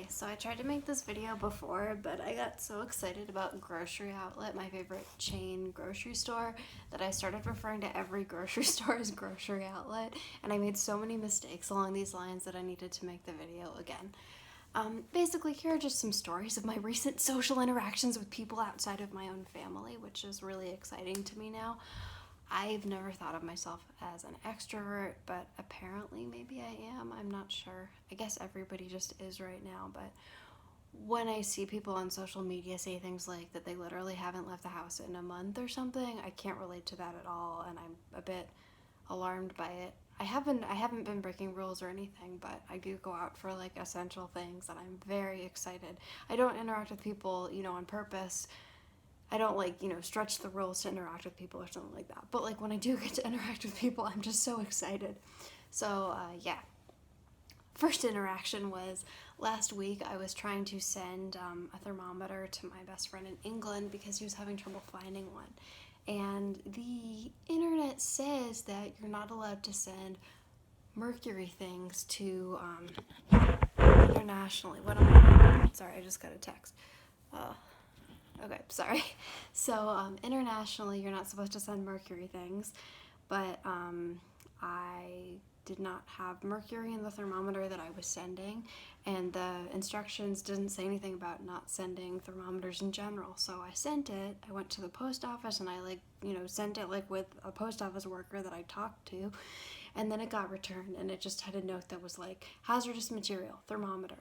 Okay, so I tried to make this video before, but I got so excited about Grocery Outlet, my favorite chain grocery store, that I started referring to every grocery store as Grocery Outlet, and I made so many mistakes along these lines that I needed to make the video again. Basically, here are just some stories of my recent social interactions with people outside of my own family, which is really exciting to me now. I've never thought of myself as an extrovert, but apparently maybe I am. I'm not sure. I guess everybody just is right now, but when I see people on social media say things like that they literally haven't left the house in a month or something, I can't relate to that at all, and I'm a bit alarmed by it. I haven't been breaking rules or anything, but I do go out for like essential things and I'm very excited. I don't interact with people, on purpose. I don't like, stretch the rules to interact with people or something like that. But like when I do get to interact with people, I'm just so excited. So, yeah. First interaction was last week. I was trying to send a thermometer to my best friend in England because he was having trouble finding one. And the internet says that you're not allowed to send mercury things to internationally. What am I? Sorry, I just got a text. Okay, sorry. So, internationally, you're not supposed to send mercury things, but I did not have mercury in the thermometer that I was sending, and the instructions didn't say anything about not sending thermometers in general. So I sent it. I went to the post office and I sent it like with a post office worker that I talked to, and then it got returned and it just had a note that was like hazardous material thermometer.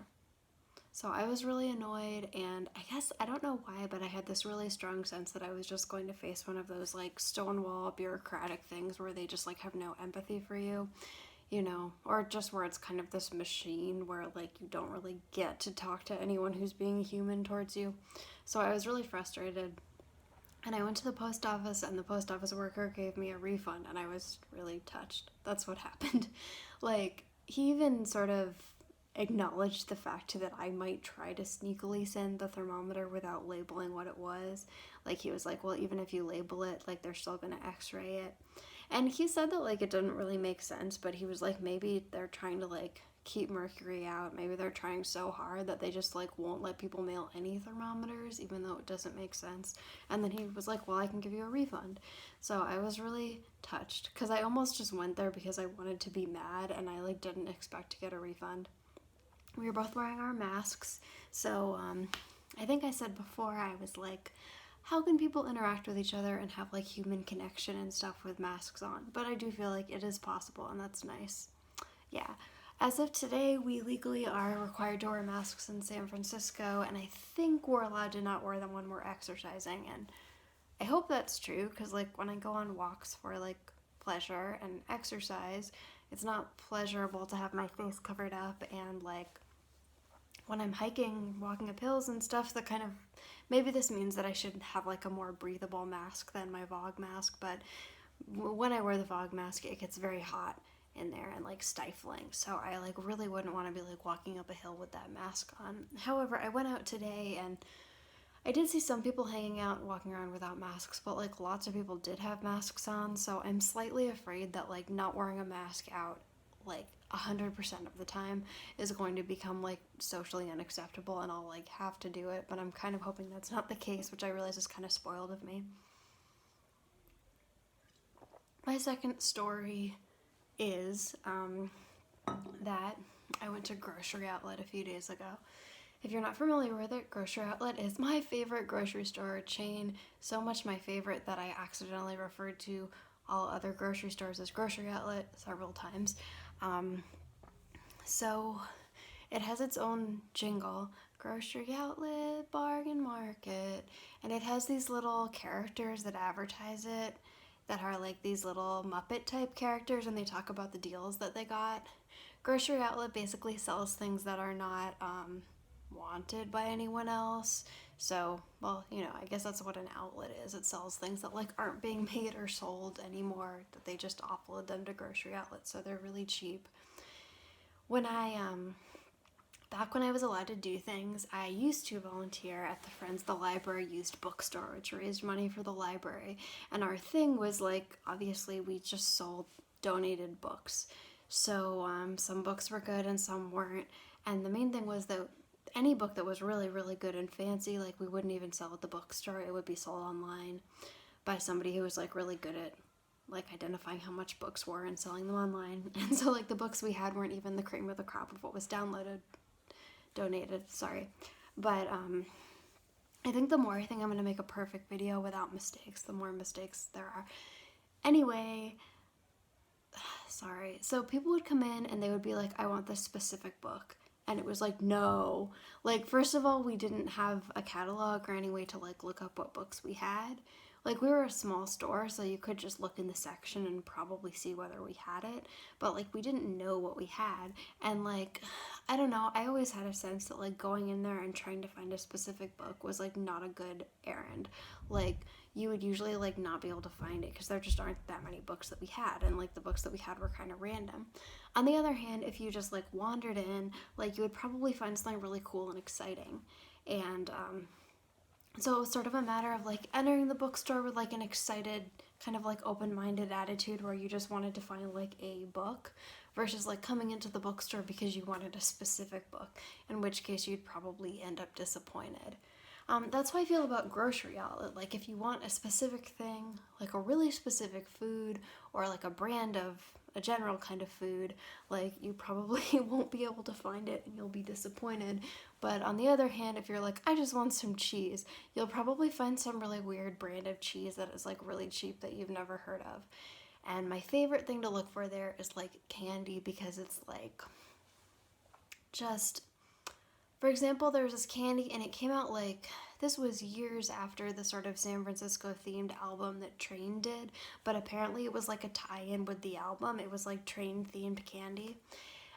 So I was really annoyed, and I guess I don't know why, but I had this really strong sense that I was just going to face one of those like stonewall bureaucratic things where they just like have no empathy for you, or just where it's kind of this machine where like you don't really get to talk to anyone who's being human towards you. So I was really frustrated. And I went to the post office, and the post office worker gave me a refund, and I was really touched. That's what happened. Like, he even sort of acknowledged the fact that I might try to sneakily send the thermometer without labeling what it was. Like, he was like, well, even if you label it, like, they're still gonna x-ray it. And he said that, like, it didn't really make sense, but he was like, maybe they're trying to, like, keep mercury out. Maybe they're trying so hard that they just, like, won't let people mail any thermometers, even though it doesn't make sense. And then he was like, well, I can give you a refund. So I was really touched, because I almost just went there because I wanted to be mad, and I, like, didn't expect to get a refund. We were both wearing our masks, so I think I said before, I was like, how can people interact with each other and have like human connection and stuff with masks on? But I do feel like it is possible, and that's nice. Yeah. As of today, we legally are required to wear masks in San Francisco, and I think we're allowed to not wear them when we're exercising. And I hope that's true, because like when I go on walks for like pleasure and exercise, it's not pleasurable to have my face covered up, and like when I'm hiking, walking up hills and stuff, that kind of, maybe this means that I should have like a more breathable mask than my Vogue mask, but when I wear the Vogue mask, it gets very hot in there and like stifling. So I like really wouldn't want to be like walking up a hill with that mask on. However, I went out today and I did see some people hanging out and walking around without masks, but like lots of people did have masks on, so I'm slightly afraid that like not wearing a mask out like 100% of the time is going to become like socially unacceptable and I'll like have to do it, but I'm kind of hoping that's not the case, which I realize is kind of spoiled of me. My second story is that I went to Grocery Outlet a few days ago. If you're not familiar with it, Grocery Outlet is my favorite grocery store chain. So much my favorite that I accidentally referred to all other grocery stores as Grocery Outlet several times. So it has its own jingle, Grocery Outlet, Bargain Market, and it has these little characters that advertise it that are like these little Muppet type characters, and they talk about the deals that they got. Grocery Outlet basically sells things that are not wanted by anyone else. So, well, I guess that's what an outlet is. It sells things that like aren't being made or sold anymore, that they just offload them to Grocery Outlet, so they're really cheap. When I Back when I was allowed to do things, I used to volunteer at the Library Used Bookstore, which raised money for the library. And our thing was like, obviously, we just sold donated books. So some books were good and some weren't. And the main thing was that any book that was really, really good and fancy, like we wouldn't even sell at the bookstore. It would be sold online by somebody who was like really good at like identifying how much books were and selling them online. And so like the books we had weren't even the cream of the crop of what was donated, sorry. But I think the more I think I'm gonna make a perfect video without mistakes, the more mistakes there are. Anyway, sorry. So people would come in and they would be like, I want this specific book. And it was like, no. Like, first of all, we didn't have a catalog or any way to like look up what books we had. Like, we were a small store, so you could just look in the section and probably see whether we had it. But like, we didn't know what we had. And like, I don't know, I always had a sense that like going in there and trying to find a specific book was like not a good errand. Like, you would usually like not be able to find it because there just aren't that many books that we had, and like the books that we had were kind of random. On the other hand, if you just like wandered in, like you would probably find something really cool and exciting. And so it was sort of a matter of like entering the bookstore with like an excited, kind of like open-minded attitude where you just wanted to find like a book, versus like coming into the bookstore because you wanted a specific book, in which case you'd probably end up disappointed. That's how I feel about grocery outlet. Like if you want a specific thing, like a really specific food, or like a brand of a general kind of food, like you probably won't be able to find it and you'll be disappointed. But on the other hand, if you're like, I just want some cheese, you'll probably find some really weird brand of cheese that is like really cheap that you've never heard of. And my favorite thing to look for there is like candy, because it's like just, for example, there was this candy and it came out like, this was years after the sort of San Francisco themed album that Train did, but apparently it was like a tie-in with the album. It was like Train themed candy.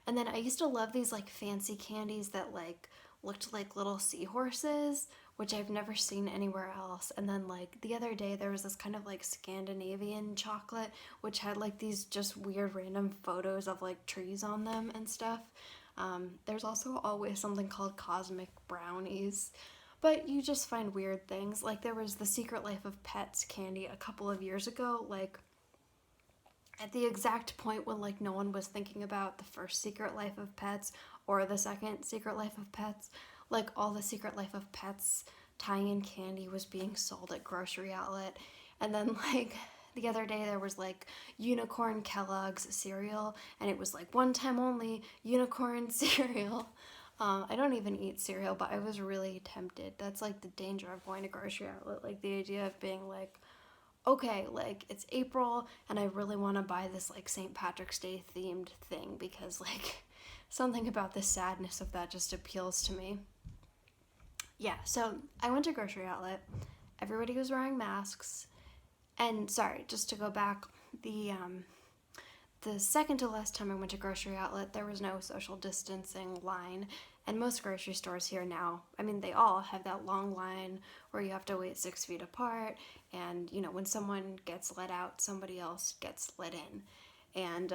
And then I used to love these like fancy candies that like looked like little seahorses, which I've never seen anywhere else. And then like the other day there was this kind of like Scandinavian chocolate which had like these just weird random photos of like trees on them and stuff. There's also always something called cosmic brownies, but you just find weird things. Like there was the Secret Life of Pets candy a couple of years ago, like at the exact point when like no one was thinking about the first Secret Life of Pets or the second Secret Life of Pets. Like all the Secret Life of Pets tie-in candy was being sold at grocery outlet. And then like the other day there was like unicorn Kellogg's cereal, and it was like one time only unicorn cereal. I don't even eat cereal, but I was really tempted. That's like the danger of going to grocery outlet. Like the idea of being like, okay, like it's April and I really want to buy this like St. Patrick's Day themed thing, because like something about the sadness of that just appeals to me. Yeah, so I went to grocery outlet. Everybody was wearing masks. And sorry, just to go back, the second to last time I went to grocery outlet, there was no social distancing line. And most grocery stores here now, I mean, they all have that long line where you have to wait 6 feet apart. And, you know, when someone gets let out, somebody else gets let in. And,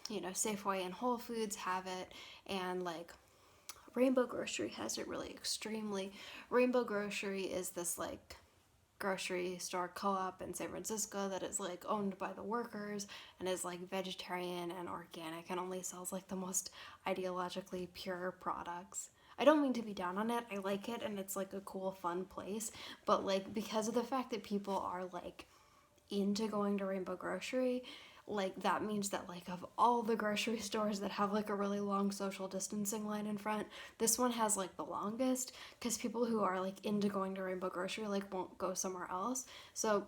you know, Safeway and Whole Foods have it. And, like, Rainbow Grocery has it really extremely. Rainbow Grocery is this, like, grocery store co-op in San Francisco that is like owned by the workers and is like vegetarian and organic and only sells like the most ideologically pure products. I don't mean to be down on it. I like it and it's like a cool, fun place, but like because of the fact that people are like into going to Rainbow Grocery, like that means that like of all the grocery stores that have like a really long social distancing line in front, this one has like the longest, because people who are like into going to Rainbow Grocery like won't go somewhere else. So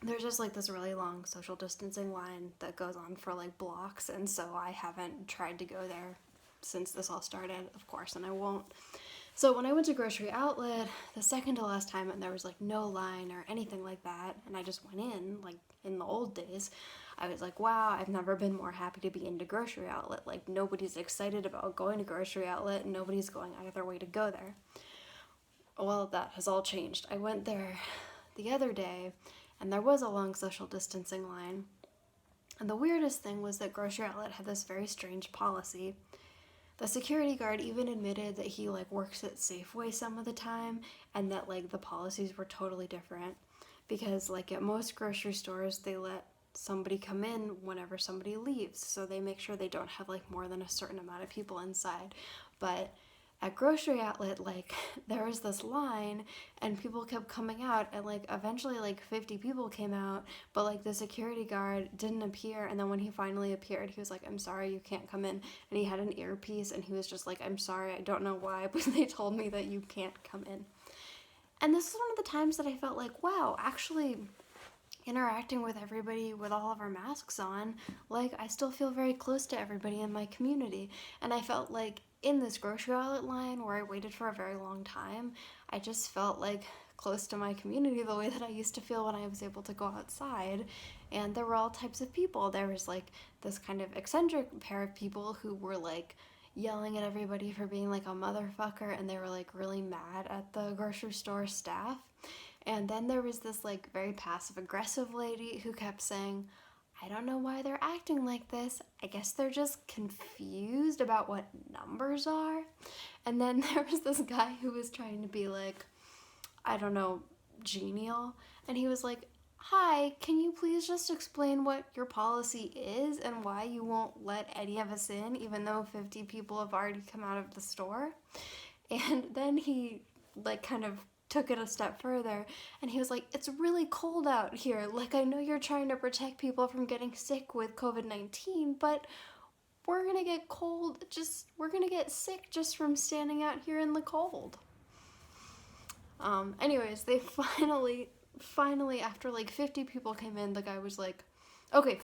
there's just like this really long social distancing line that goes on for like blocks, and so I haven't tried to go there since this all started, of course, and I won't. So when I went to grocery outlet the second to last time and there was like no line or anything like that, and I just went in like in the old days, I was like, wow, I've never been more happy to be into grocery outlet. Like nobody's excited about going to grocery outlet and nobody's going out of their way to go there. Well, that has all changed. I went there the other day and there was a long social distancing line. And the weirdest thing was that grocery outlet had this very strange policy. The security guard even admitted that he like works at Safeway some of the time, and that like the policies were totally different, because like at most grocery stores they let somebody come in whenever somebody leaves, so they make sure they don't have like more than a certain amount of people inside. But at grocery outlet, like, there was this line and people kept coming out, and like eventually like 50 people came out, but like the security guard didn't appear, and then when he finally appeared, he was like, I'm sorry, you can't come in. And he had an earpiece and he was just like, I'm sorry, I don't know why, but they told me that you can't come in. And this is one of the times that I felt like, wow, actually interacting with everybody with all of our masks on, like, I still feel very close to everybody in my community. And I felt like in this grocery outlet line where I waited for a very long time, I just felt like close to my community the way that I used to feel when I was able to go outside. And there were all types of people. There was like this kind of eccentric pair of people who were like yelling at everybody for being like a motherfucker, and they were like really mad at the grocery store staff. And then there was this like very passive aggressive lady who kept saying, I don't know why they're acting like this. I guess they're just confused about what numbers are. And then there was this guy who was trying to be like, I don't know, genial. And he was like, Hi, can you please just explain what your policy is and why you won't let any of us in, even though 50 people have already come out of the store? And then he, like, kind of took it a step further, and he was like, it's really cold out here. Like, I know you're trying to protect people from getting sick with COVID-19, but we're gonna get we're gonna get sick just from standing out here in the cold. Anyways, they finally, after like 50 people came in, the guy was like, okay,